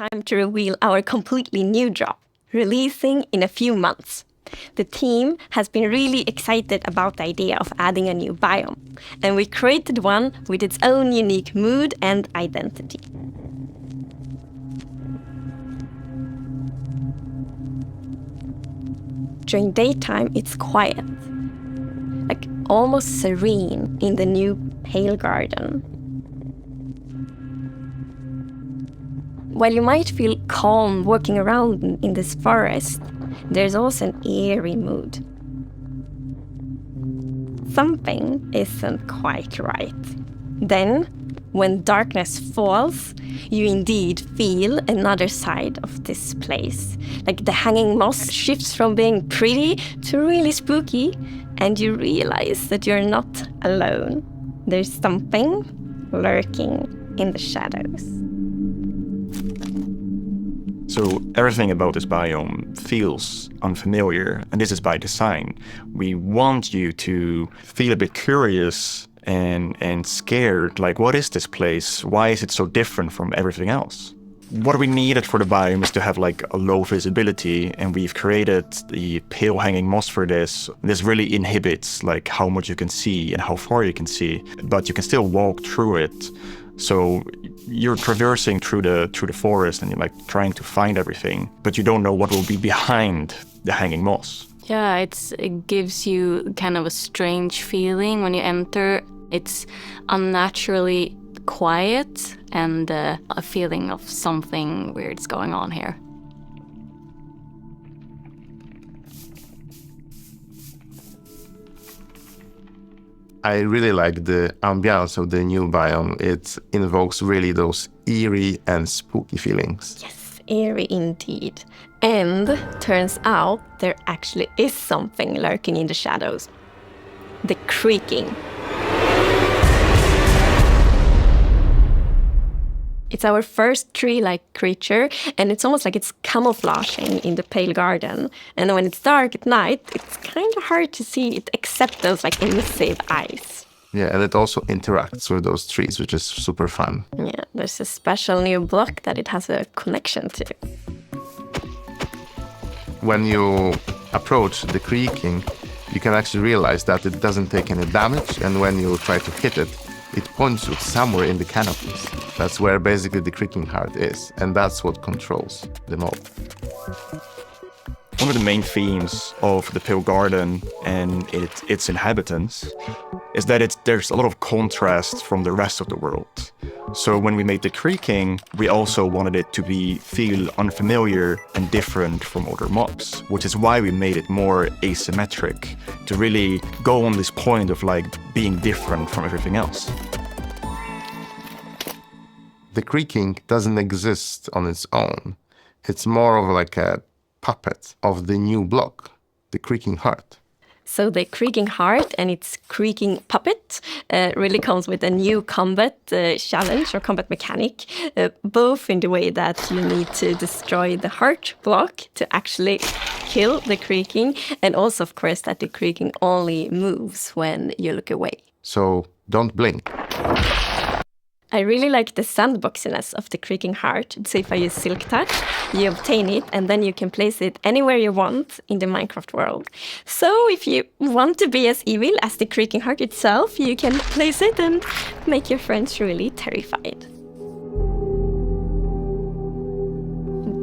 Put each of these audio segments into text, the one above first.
time to reveal our completely new drop, releasing in a few months. The team has been really excited about the idea of adding a new biome, and we created one with its own unique mood and identity. During daytime, it's quiet, like almost serene in the new pale garden. While you might feel calm walking around in this forest, there's also an eerie mood. Something isn't quite right. Then, when darkness falls, you indeed feel another side of this place. Like the hanging moss shifts from being pretty to really spooky, and you realize that you're not alone. There's something lurking in the shadows. So everything about this biome feels unfamiliar, and this is by design. We want you to feel a bit curious and scared, like, what is this place? Why is it so different from everything else? What we needed for the biome is to have like a low visibility, and we've created the pale hanging moss for this. This really inhibits like how much you can see and how far you can see, but you can still walk through it. So you're traversing through the forest and you're like trying to find everything, but you don't know what will be behind the hanging moss. Yeah, it gives you kind of a strange feeling when you enter. It's unnaturally quiet and a feeling of something weird's going on here. I really like the ambiance of the new biome. It invokes really those eerie and spooky feelings. Yes, eerie indeed. And turns out there actually is something lurking in the shadows. The creaking. It's our first tree-like creature, and it's almost like it's camouflaging in the pale garden. And when it's dark at night, it's kind of hard to see it except those like elusive eyes. Yeah, and it also interacts with those trees, which is super fun. Yeah, there's a special new block that it has a connection to. When you approach the creaking, you can actually realize that it doesn't take any damage, and when you try to hit it, it points you somewhere in the canopies. That's where basically the creaking heart is, and that's what controls the mob. One of the main themes of the Pale Garden and its inhabitants is that there's a lot of contrast from the rest of the world. So when we made the creaking, we also wanted it to feel unfamiliar and different from other mobs, which is why we made it more asymmetric, to really go on this point of like being different from everything else. The creaking doesn't exist on its own. It's more of like a puppet of the new block, the creaking heart. So the creaking heart and its creaking puppet really comes with a new combat challenge or combat mechanic, both in the way that you need to destroy the heart block to actually kill the creaking, and also, of course, that the creaking only moves when you look away. So don't blink. I really like the sandboxiness of the creaking heart. So if I use Silk Touch, you obtain it, and then you can place it anywhere you want in the Minecraft world. So if you want to be as evil as the creaking heart itself, you can place it and make your friends really terrified.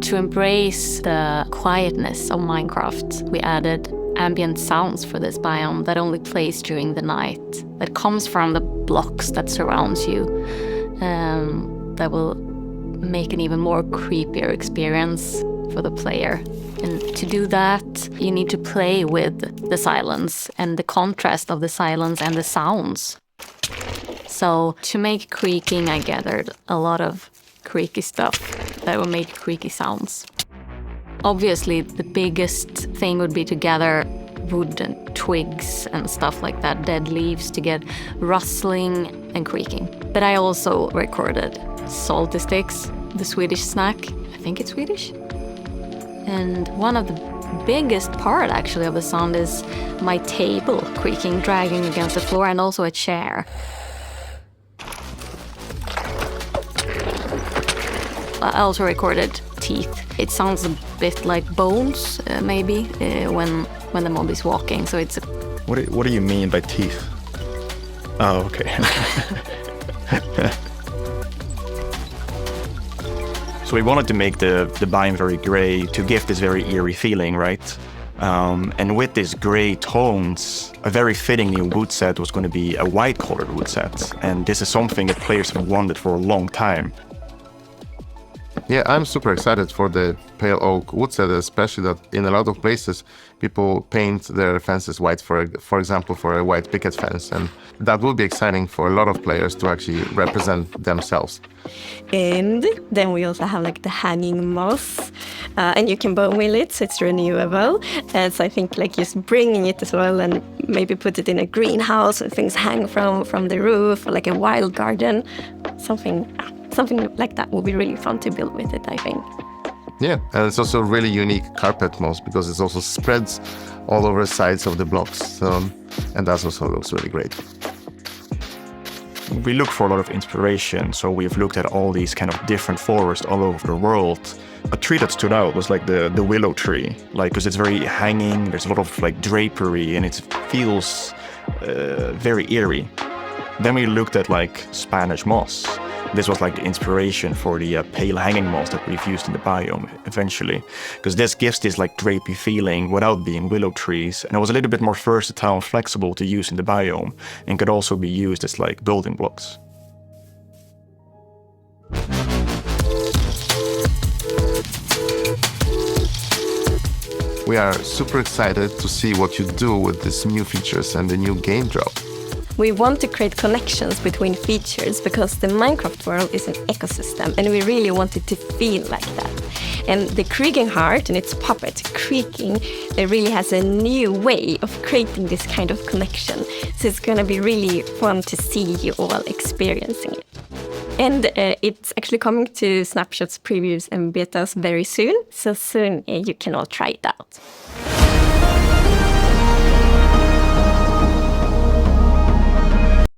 To embrace the quietness of Minecraft, we added ambient sounds for this biome that only plays during the night, that comes from the blocks that surrounds you. That will make an even more creepier experience for the player. And to do that, you need to play with the silence and the contrast of the silence and the sounds. So to make creaking, I gathered a lot of creaky stuff that will make creaky sounds. Obviously, the biggest thing would be to gather wood and twigs and stuff like that, dead leaves, to get rustling and creaking. But I also recorded salty sticks, the Swedish snack. I think it's Swedish. And one of the biggest part, actually, of the sound is my table creaking, dragging against the floor, and also a chair. I also recorded teeth. It sounds a bit like bones, maybe, when the mob is walking. So it's. What do you mean by teeth? Oh, okay. So we wanted to make the biome very gray to give this very eerie feeling, right? And with these gray tones, a very fitting new wood set was going to be a white-colored wood set. And this is something that players have wanted for a long time. Yeah, I'm super excited for the pale oak wood set, especially that in a lot of places people paint their fences white, for example, for a white picket fence. And that will be exciting for a lot of players to actually represent themselves. And then we also have like the hanging moss, and you can bone wheel it, so it's renewable. So I think like just bringing it as well, and maybe put it in a greenhouse and things hang from the roof, or like a wild garden, something like that would be really fun to build with it, I think. Yeah, and it's also really unique carpet moss because it also spreads all over the sides of the blocks, and that also looks really great. We look for a lot of inspiration, so we've looked at all these kind of different forests all over the world. A tree that stood out was like the willow tree, like because it's very hanging, there's a lot of like drapery, and it feels very eerie. Then we looked at like Spanish moss. This was like the inspiration for the pale hanging moss that we've used in the biome eventually, because this gives this like drapey feeling without being willow trees, and it was a little bit more versatile and flexible to use in the biome, and could also be used as like building blocks. We are super excited to see what you do with these new features and the new game drop. We want to create connections between features because the Minecraft world is an ecosystem, and we really want it to feel like that. And the creaking heart and its puppet creaking, it really has a new way of creating this kind of connection. So it's going to be really fun to see you all experiencing it. And it's actually coming to snapshots, previews and betas very soon. So soon you can all try it out.